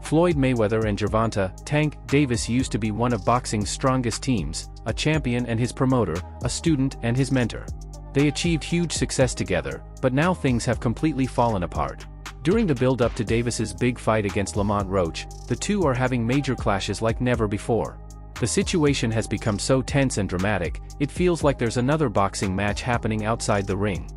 Floyd Mayweather and Gervonta Tank Davis used to be one of boxing's strongest teams, a champion and his promoter, a student and his mentor. They achieved huge success together, but now things have completely fallen apart. During the build-up to Davis's big fight against Lamont Roach, the two are having major clashes like never before. The situation has become so tense and dramatic, it feels like there's another boxing match happening outside the ring.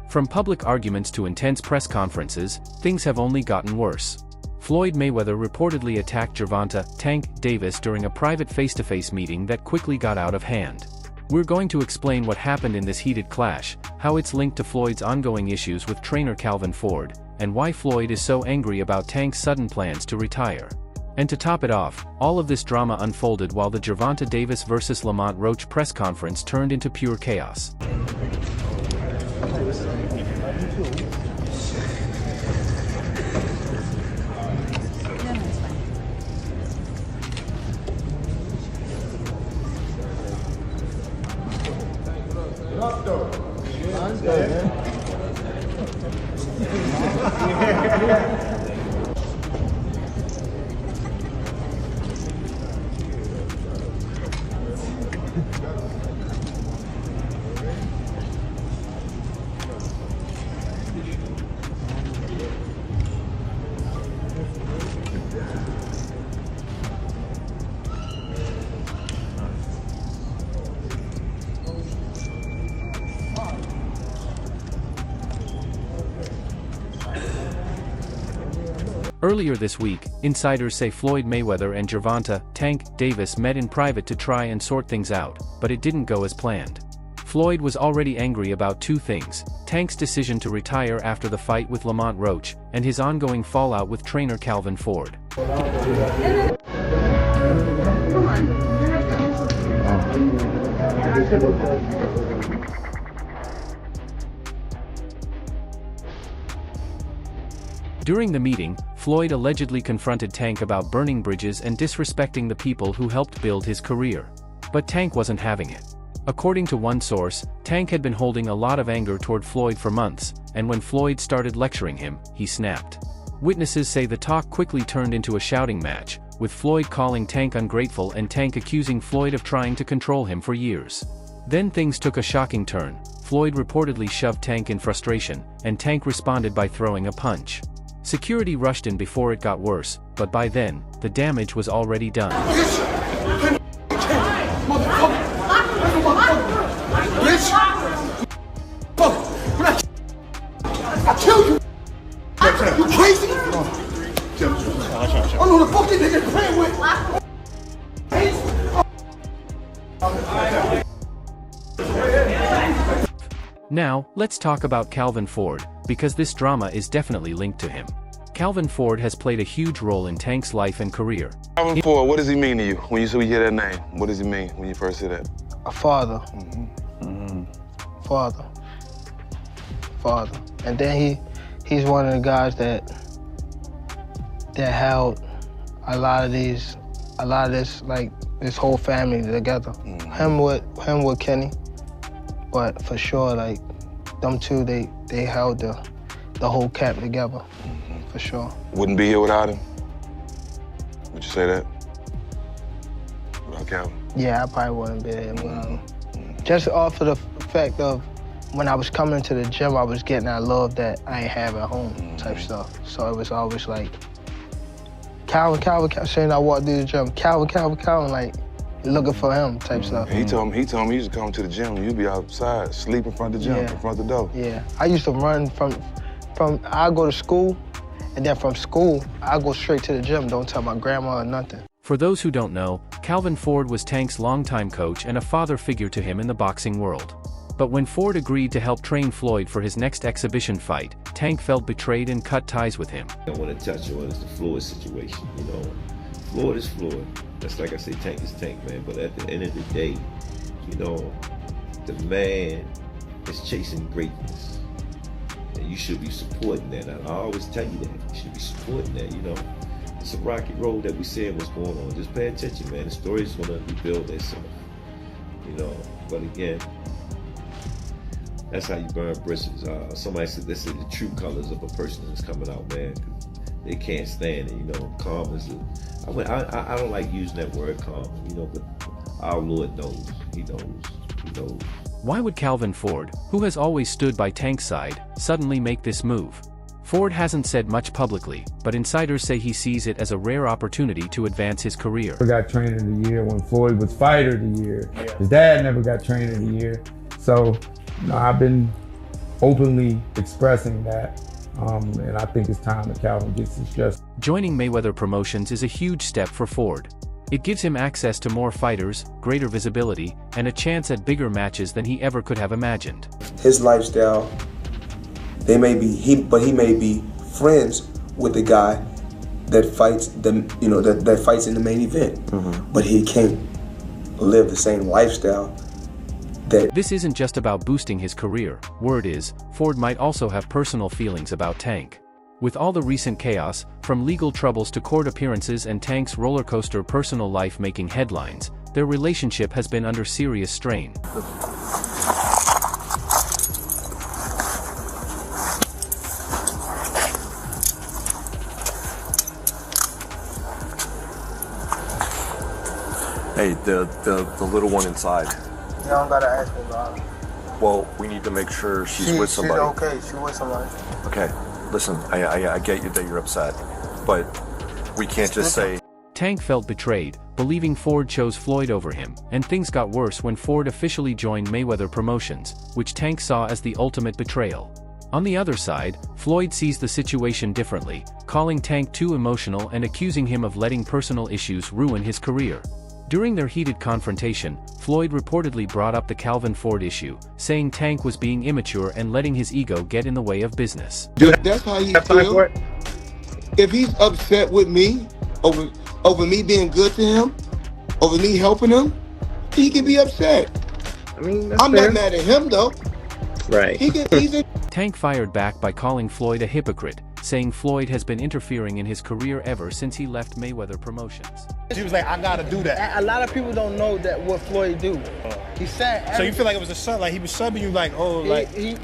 From public arguments to intense press conferences, things have only gotten worse. Floyd Mayweather reportedly attacked Gervonta Tank Davis during a private face-to-face meeting that quickly got out of hand. We're going to explain what happened in this heated clash, how it's linked to Floyd's ongoing issues with trainer Calvin Ford, and why Floyd is so angry about Tank's sudden plans to retire. And to top it off, all of this drama unfolded while the Gervonta Davis vs. Lamont Roach press conference turned into pure chaos. Earlier this week, insiders say Floyd Mayweather and Gervonta Tank Davis met in private to try and sort things out, but it didn't go as planned. Floyd was already angry about two things: Tank's decision to retire after the fight with Lamont Roach, and his ongoing fallout with trainer Calvin Ford. During the meeting, Floyd allegedly confronted Tank about burning bridges and disrespecting the people who helped build his career. But Tank wasn't having it. According to one source, Tank had been holding a lot of anger toward Floyd for months, and when Floyd started lecturing him, he snapped. Witnesses say the talk quickly turned into a shouting match, with Floyd calling Tank ungrateful and Tank accusing Floyd of trying to control him for years. Then things took a shocking turn. Floyd reportedly shoved Tank in frustration, and Tank responded by throwing a punch. Security rushed in before it got worse, but by then, the damage was already done. I kill you! You crazy? I know the fuck you nigga playing with. Now, let's talk about Calvin Ford, because this drama is definitely linked to him. Calvin Ford has played a huge role in Tank's life and career. Calvin Ford, what does he mean to you when you hear that name? What does he mean when you first hear that? A father. Father. And then he's one of the guys that held a lot of this, like, this whole family together. Him with Kenny. But for sure, like, them two, they held the whole camp together, for sure. Wouldn't be here without him? Would you say that? Without Calvin? Yeah, I probably wouldn't be there without him. Just off of the fact of when I was coming to the gym, I was getting that love that I ain't have at home type stuff. So it was always like, Calvin, saying I walked through the gym, Calvin, like, looking for him type stuff. He told me he used to come to the gym and you'd be outside, sleep in front of the gym, in front of the door. Yeah, I used to run from I go to school, and then from school, I go straight to the gym, don't tell my grandma or nothing. For those who don't know, Calvin Ford was Tank's longtime coach and a father figure to him in the boxing world. But when Ford agreed to help train Floyd for his next exhibition fight, Tank felt betrayed and cut ties with him. I want to touch on is the Floyd situation, you know. Floyd is Floyd. That's like I say, Tank is Tank, man. But at the end of the day, you know, the man is chasing greatness. And you should be supporting that. I always tell you that. You should be supporting that, you know. It's a rocky road that we saying what's going on. Just pay attention, man. The story's going to rebuild itself. you know. But again, that's how you burn bridges. Somebody said this is the true colors of a person that's coming out, man. They can't stand it, you know. Calm is I don't like using that word calm, you know, but our Lord knows. He knows. He knows. Why would Calvin Ford, who has always stood by Tank's side, suddenly make this move? Ford hasn't said much publicly, but insiders say he sees it as a rare opportunity to advance his career. Got Trainer of the Year when Floyd was Fighter of the Year. His dad never got Trainer of the Year. So, you know, I've been openly expressing that, and I think it's time that Calvin gets his just. Joining Mayweather Promotions is a huge step for Ford. It gives him access to more fighters, greater visibility, and a chance at bigger matches than he ever could have imagined. His lifestyle, he may be friends with the guy that fights that fights in the main event, but he can't live the same lifestyle. This isn't just about boosting his career. Word is, Ford might also have personal feelings about Tank. With all the recent chaos, from legal troubles to court appearances and Tank's rollercoaster personal life making headlines, their relationship has been under serious strain. Hey, the little one inside. You don't gotta ask me about it. Well, we need to make sure she's with somebody. She's okay. She's with somebody. Okay, listen, I get you that you're upset, but we can't just say. Tank felt betrayed, believing Ford chose Floyd over him, and things got worse when Ford officially joined Mayweather Promotions, which Tank saw as the ultimate betrayal. On the other side, Floyd sees the situation differently, calling Tank too emotional and accusing him of letting personal issues ruin his career. During their heated confrontation, Floyd reportedly brought up the Calvin Ford issue, saying Tank was being immature and letting his ego get in the way of business. That's how he feels. If he's upset with me over me being good to him, over me helping him, he can be upset. I mean, I'm not mad at him though. Right. Tank fired back by calling Floyd a hypocrite, saying Floyd has been interfering in his career ever since he left Mayweather Promotions. He was like, I gotta do that. A lot of people don't know that what Floyd do. He said. So you feel like it was a sub, like he was subbing you, like, oh, like he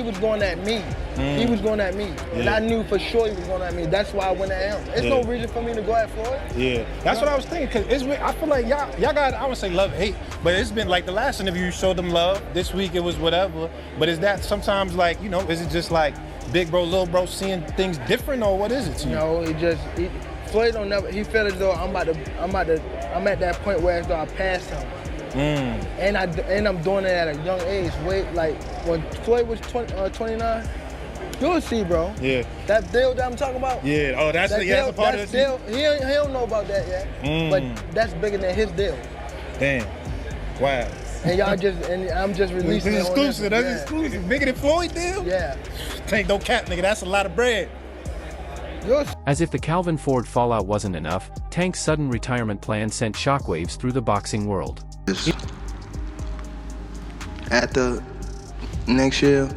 was going at me. He was going at me, and I knew for sure he was going at me. That's why I went at him. There's no reason for me to go at Floyd. Yeah, that's what I was thinking. Cause I feel like y'all got, I would say love, hate, but it's been like the last interview you showed them love. This week it was whatever. But is that sometimes like, you know, is it just like big bro, little bro seeing things different, or what is it to you? No, Floyd don't never. He felt as though I'm at that point where as though I passed him. And I'm doing it at a young age. Like when Floyd was 29, you'll see, bro. Yeah. That deal that I'm talking about. Yeah. Oh, that's a part of deal. He don't know about that yet. But that's bigger than his deal. Damn. Wow. And I'm just releasing. This is exclusive. That's exclusive. Bigger than Floyd deal. Yeah. Tank don't cap, nigga. That's a lot of bread. As if the Calvin Ford fallout wasn't enough, Tank's sudden retirement plan sent shockwaves through the boxing world. At the next year,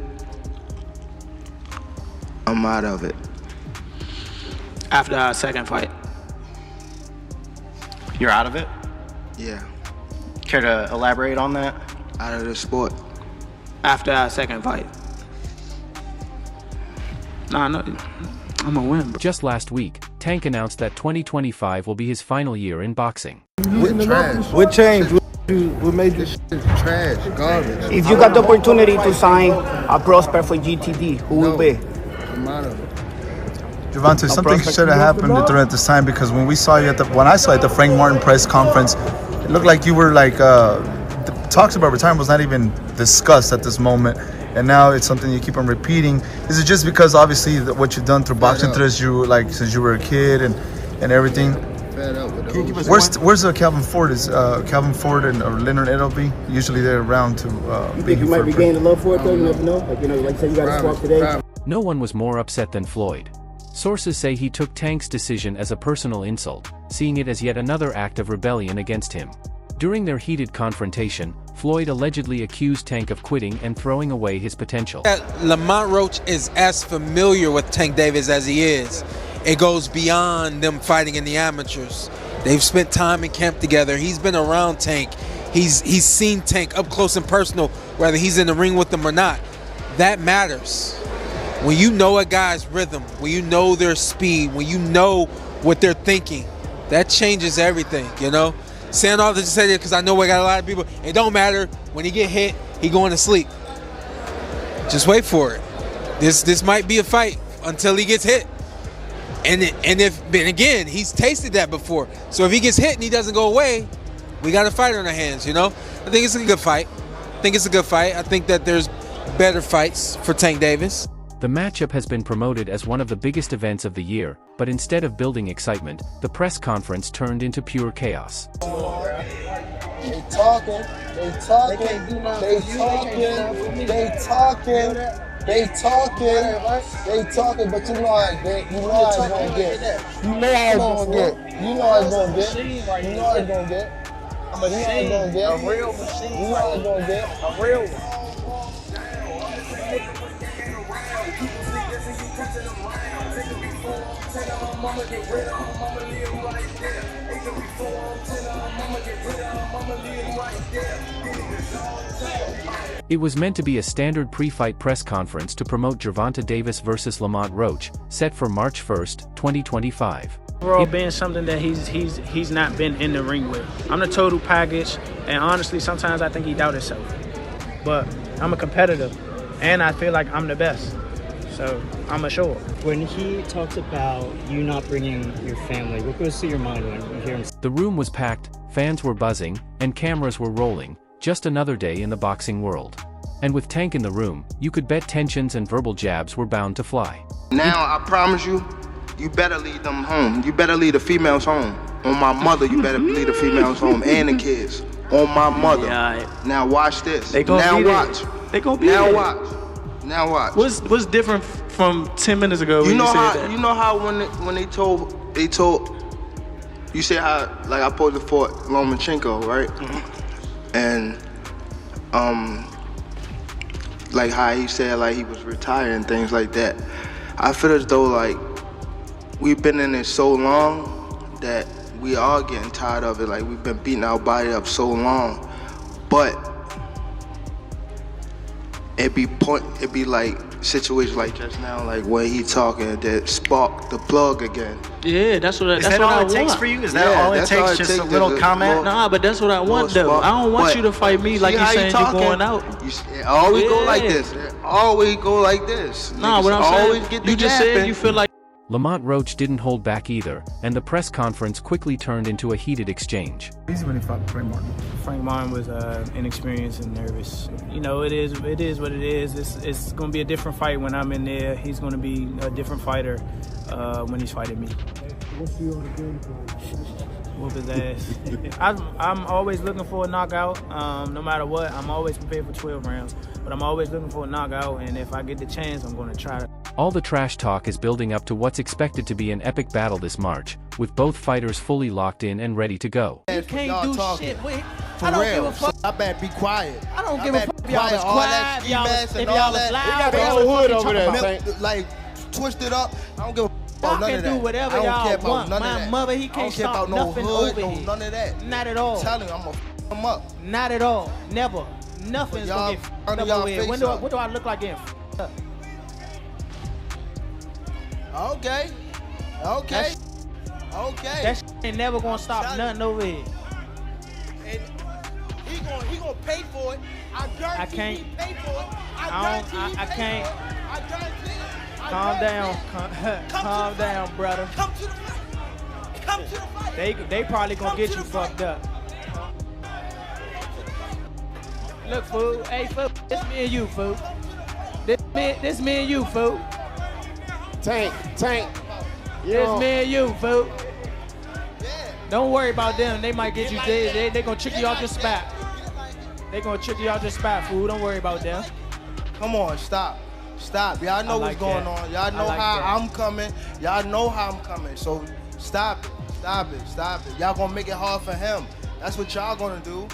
I'm out of it. After our second fight. You're out of it? Yeah, Care to elaborate on that? out of the sport. After our second fight. Nah, no, I'm gonna win, bro. Just last week, Tank announced that 2025 will be his final year in boxing. What changed? What made this trash, garbage? If you got the opportunity to sign a prospect for GTD, who will be? Gervonta, something should have happened during this time, because when I saw you at the Frank Martin press conference, it looked like you were like the talks about retirement was not even discussed at this moment, and now it's something you keep on repeating. Is it just because obviously what you've done through boxing since you were a kid and everything? Where's Calvin Ford? Is Calvin Ford or Leonard Edelby? Usually they're around to. You think you might be gaining love for it though? You never know. Like you say, you got to swap today. No one was more upset than Floyd. Sources say he took Tank's decision as a personal insult, seeing it as yet another act of rebellion against him. During their heated confrontation, Floyd allegedly accused Tank of quitting and throwing away his potential. Lamont Roach is as familiar with Tank Davis as he is. It goes beyond them fighting in the amateurs. They've spent time in camp together. He's been around Tank. He's seen Tank up close and personal, whether he's in the ring with him or not. That matters. When you know a guy's rhythm, when you know their speed, when you know what they're thinking, that changes everything, you know? Saying all this to say that because I know we got a lot of people. It don't matter. When he get hit, he going to sleep. Just wait for it. This might be a fight until he gets hit. And again, he's tasted that before. So if he gets hit and he doesn't go away, we got a fight on our hands, you know? I think it's a good fight. I think that there's better fights for Tank Davis. The matchup has been promoted as one of the biggest events of the year, but instead of building excitement, the press conference turned into pure chaos. They talking, but you know how it's gonna get. But he ain't gonna get a real machine. You know how it's gonna get a real one. It was meant to be a standard pre-fight press conference to promote Gervonta Davis versus Lamont Roach, set for March 1st, 2025. Overall, being something that he's not been in the ring with. I'm the total package, and honestly, sometimes I think he doubts himself. But I'm a competitor, and I feel like I'm the best. So I'm assured. When he talks about you not bringing your family, what goes through your mind when you hear him? The room was packed, fans were buzzing, and cameras were rolling. Just another day in the boxing world. And with Tank in the room, you could bet tensions and verbal jabs were bound to fly. Now, I promise you, you better lead them home. You better lead the females home. On my mother, you better lead the females home and the kids. On my mother. Yeah, now watch this. They gonna now be watch. There. They gonna be now there. watch. Now watch. What's different from 10 minutes ago when you said that? You know how when they told you say how like I posed for Lomachenko, right? Mm-hmm. And like how he said like he was retired and things like that. I feel as though like we've been in it so long that we are getting tired of it. Like we've been beating our body up so long, but it be like situations like just now, like when he talking that spark the plug again. Yeah, that's what I want. Is that all it takes for you? Is that all it takes? Just a little comment? Nah, but that's what I want though. I don't want you to fight me like you saying you're going out. It always go like this. It always go like this. Nah, what I'm saying, you just said you feel like. Lamont Roach didn't hold back either, and the press conference quickly turned into a heated exchange. Easy when he fought Frank Martin. Frank Martin was inexperienced and nervous. You know, it is what it is. It's going to be a different fight when I'm in there. He's going to be a different fighter when he's fighting me. What's your game plan? Whoop his ass. I'm always looking for a knockout. No matter what, I'm always prepared for 12 rounds. But I'm always looking for a knockout, and if I get the chance, I'm going to try to. All the trash talk is building up to what's expected to be an epic battle this March, with both fighters fully locked in and ready to go. You can't do shit with. I don't give a fuck. I better be quiet. I don't give a fuck if y'all was quiet, if y'all was loud. They got a hood over there, like twisted up. I don't give a fuck about none of that. Y'all can do whatever y'all want. My mother, he can't stop nothing over here. None of that. Not at all. I'm telling you, I'm gonna f him up. Not at all. Never. Nothing's gonna get f***ed up over here. What do I look like getting f***ed up? Okay. Okay. That shit ain't never gonna stop nothing over here. And he gonna pay for it. I guarantee he pay for it. I can't. Calm down. Calm down, brother. Come to the fight. Come to the fight. They probably gonna get you fucked up. Look, fool. Hey, fool. This me and you, fool. This me and you, fool. Tank. This me and you, fool. Don't worry about them. They might get you. They gonna trick you out your spot. They gonna trick you out your spot, fool. Don't worry about them. Come on, stop. Y'all know what's going on. Y'all know how I'm coming. Y'all know how I'm coming. So stop it. Y'all gonna make it hard for him. That's what y'all gonna do.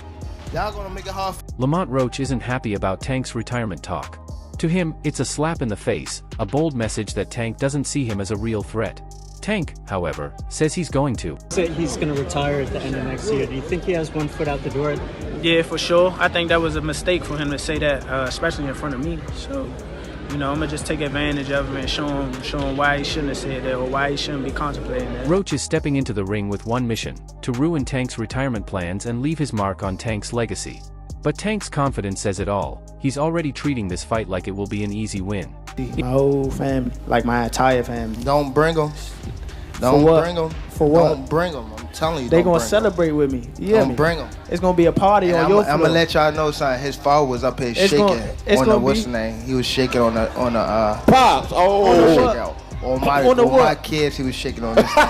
Y'all gonna make it hard. Lamont Roach isn't happy about Tank's retirement talk. To him, it's a slap in the face, a bold message that Tank doesn't see him as a real threat. Tank, however, says he's going to. He's going to retire at the end of next year. Do you think he has one foot out the door? Yeah, for sure. I think that was a mistake for him to say that, especially in front of me. So, I'm going to just take advantage of him and show him why he shouldn't have said that or why he shouldn't be contemplating that. Roach is stepping into the ring with one mission, to ruin Tank's retirement plans and leave his mark on Tank's legacy. But Tank's confidence says it all. He's already treating this fight like it will be an easy win. My whole family, like my entire family. Don't bring them. Don't bring them. For what? Don't bring them. I'm telling you. They gonna celebrate with me. Don't bring them. It's gonna be a party on your floor. I'm gonna let y'all know, son. His father was up here shaking on the what's the name? He was shaking on the Pops. On my kids, he was shaking on this thing.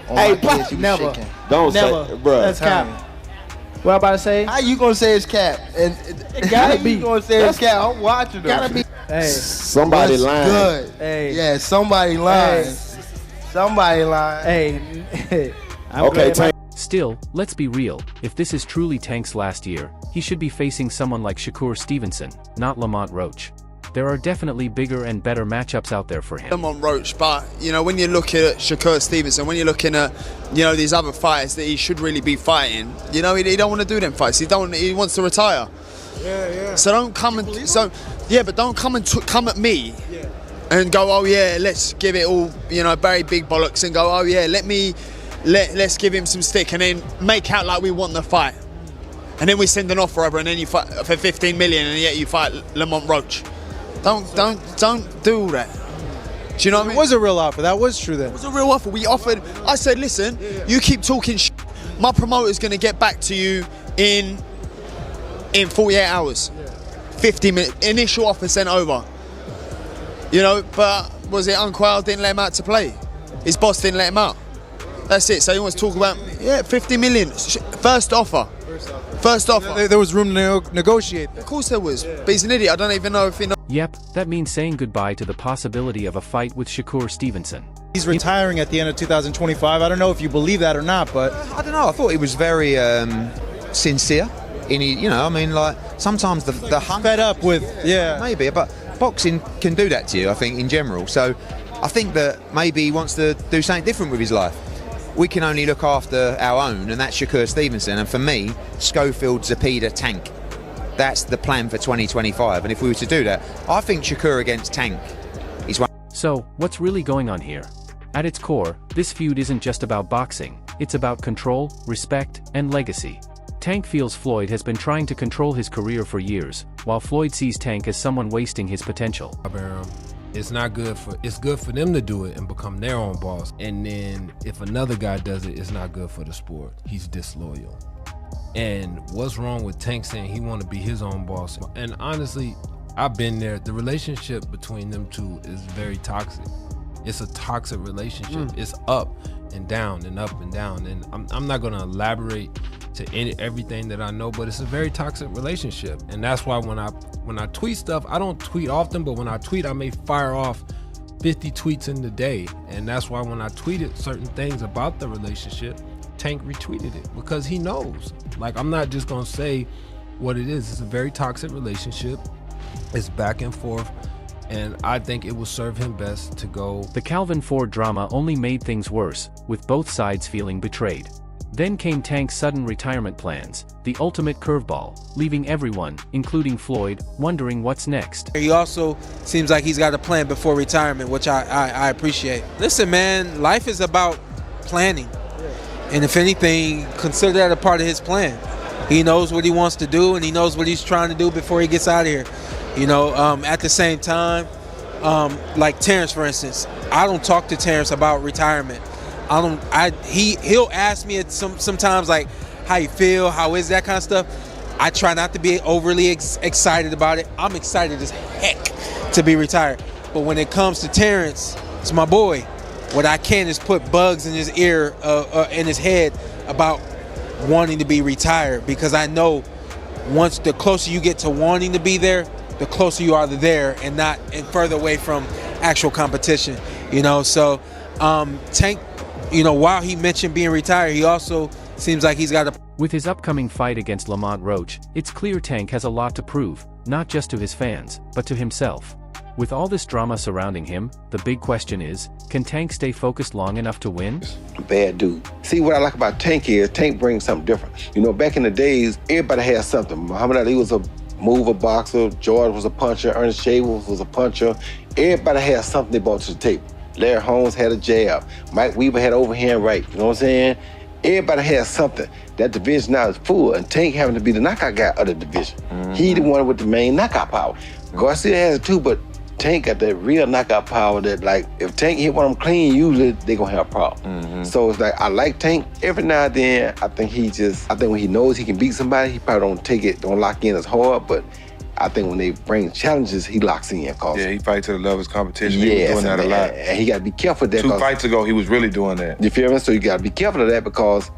On my kids, he was shaking. Don't say, bro. That's cap. What I'm about to say? How you gonna say it's cap? And it gotta be. You gonna say it's cap? I'm watching them. Gotta be. Hey, somebody lying. Good. Hey. Yeah, somebody lying. Hey. Somebody lying. Hey. Okay, Tank. Still, let's be real. If this is truly Tank's last year, he should be facing someone like Shakur Stevenson, not Lamont Roach. There are definitely bigger and better matchups out there for him. Lamont Roach, but when you're looking at Shakur Stevenson, when you're looking at these other fighters that he should really be fighting, he don't want to do them fights. He wants to retire. Yeah. So don't come and but don't come and come at me. Yeah. And go, oh yeah, let's give it all, very big bollocks, and go, oh yeah, let's give him some stick, and then make out like we want the fight, and then we send an offer over, and then you fight for 15 million, and yet you fight Lamont Roach. Don't do all that. Do you know what I mean? It was a real offer. That was true then. It was a real offer. We offered. I said, listen, you keep talking shit. My promoter's going to get back to you in 48 hours. 50 minutes. Initial offer sent over. But was it Unquell didn't let him out to play? His boss didn't let him out. That's it. So he wants to talk about 50 million. First offer. There was room to negotiate. Of course there was. But he's an idiot. I don't even know if he knows. Yep, that means saying goodbye to the possibility of a fight with Shakur Stevenson. He's retiring at the end of 2025. I don't know if you believe that or not, but I don't know. I thought he was very sincere. Sometimes the hunt. Fed up with, maybe, but boxing can do that to you, I think, in general. So I think that maybe he wants to do something different with his life. We can only look after our own, and that's Shakur Stevenson. And for me, Schofield, Zepeda, Tank. That's the plan for 2025. And if we were to do that, I think Shakur against Tank is one. So, what's really going on here? At its core, this feud isn't just about boxing. It's about control, respect, and legacy. Tank feels Floyd has been trying to control his career for years, while Floyd sees Tank as someone wasting his potential. It's not good it's good for them to do it and become their own boss. And then if another guy does it, it's not good for the sport. He's disloyal. And what's wrong with Tank saying he want to be his own boss? And honestly, I've been there. The relationship between them two is very toxic. It's a toxic relationship. It's up and down and up and down. And I'm not going to elaborate to everything that I know, but it's a very toxic relationship. And that's why when I tweet stuff, I don't tweet often, but when I tweet, I may fire off 50 tweets in the day. And that's why when I tweeted certain things about the relationship, Tank retweeted it because he knows. Like, I'm not just gonna say what it is. It's a very toxic relationship. It's back and forth, and I think it will serve him best to go. The Calvin Ford drama only made things worse, with both sides feeling betrayed. Then came Tank's sudden retirement plans, the ultimate curveball, leaving everyone, including Floyd, wondering what's next. He also seems like he's got a plan before retirement, which I appreciate. Listen, man, life is about planning. And if anything, consider that a part of his plan. He knows what he wants to do, and he knows what he's trying to do before he gets out of here. At the same time, like Terrence, for instance, I don't talk to Terrence about retirement. He'll ask me sometimes, like, how you feel, how is that kind of stuff. I try not to be overly excited about it. I'm excited as heck to be retired. But when it comes to Terrence, it's my boy. What I can is put bugs in his ear, in his head about wanting to be retired, because I know once the closer you get to wanting to be there, the closer you are to there and further away from actual competition. So Tank, while he mentioned being retired, he also seems like he's got a. With his upcoming fight against Lamont Roach, it's clear Tank has a lot to prove, not just to his fans, but to himself. With all this drama surrounding him, the big question is, can Tank stay focused long enough to win? Bad dude. See, what I like about Tank is, Tank brings something different. You know, back in the days, everybody had something. Muhammad Ali was a mover boxer, George was a puncher, Ernest Shaver was a puncher. Everybody had something they brought to the table. Larry Holmes had a jab. Mike Weaver had overhand right. You know what I'm saying? Everybody has something. That division now is full, and Tank having to be the knockout guy of the division. He the one with the main knockout power. Garcia has it too, but Tank got that real knockout power that, like, if Tank hit one of them clean, usually they gonna have a problem. So it's like, I like Tank. Every now and then, I think when he knows he can beat somebody, he probably don't lock in as hard, but I think when they bring challenges, he locks in. Yeah, he fights to the level of his competition. Yes, he was doing that a lot. And he got to be careful of that. 2 fights ago, he was really doing that. You feel me? So you got to be careful of that, because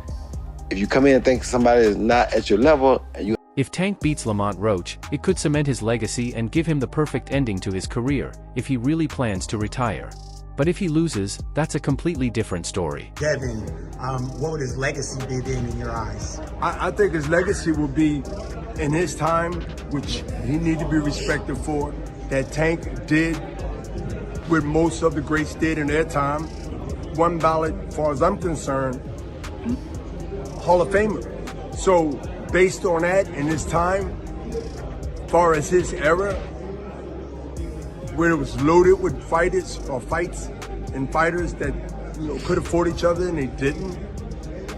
if you come in and think somebody is not at your level, and you... If Tank beats Lamont Roach, it could cement his legacy and give him the perfect ending to his career, if he really plans to retire. But if he loses, that's a completely different story. Devin, what would his legacy be then in your eyes? I think his legacy will be in his time, which he need to be respected for, that Tank did what most of the greats did in their time. One ballot, as far as I'm concerned, Hall of Famer. So based on that, in his time, as far as his era, where it was loaded with fighters or fights and fighters that could have fought each other and they didn't.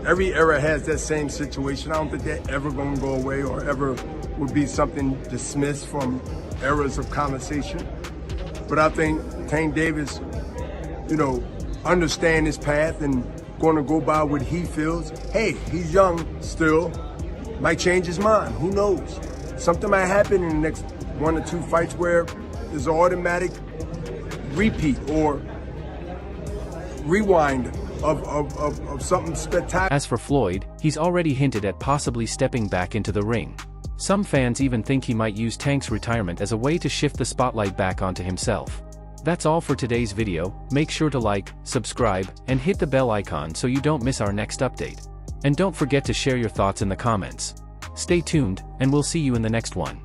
Every era has that same situation. I don't think they're ever going to go away or ever would be something dismissed from eras of conversation. But I think Tank Davis, understand his path and going to go by what he feels. Hey, he's young still, might change his mind, who knows? Something might happen in the next 1 or 2 fights where there's an automatic repeat or rewind of something spectacular. As for Floyd, he's already hinted at possibly stepping back into the ring. Some fans even think he might use Tank's retirement as a way to shift the spotlight back onto himself. That's all for today's video. Make sure to like, subscribe, and hit the bell icon so you don't miss our next update. And don't forget to share your thoughts in the comments. Stay tuned, and we'll see you in the next one.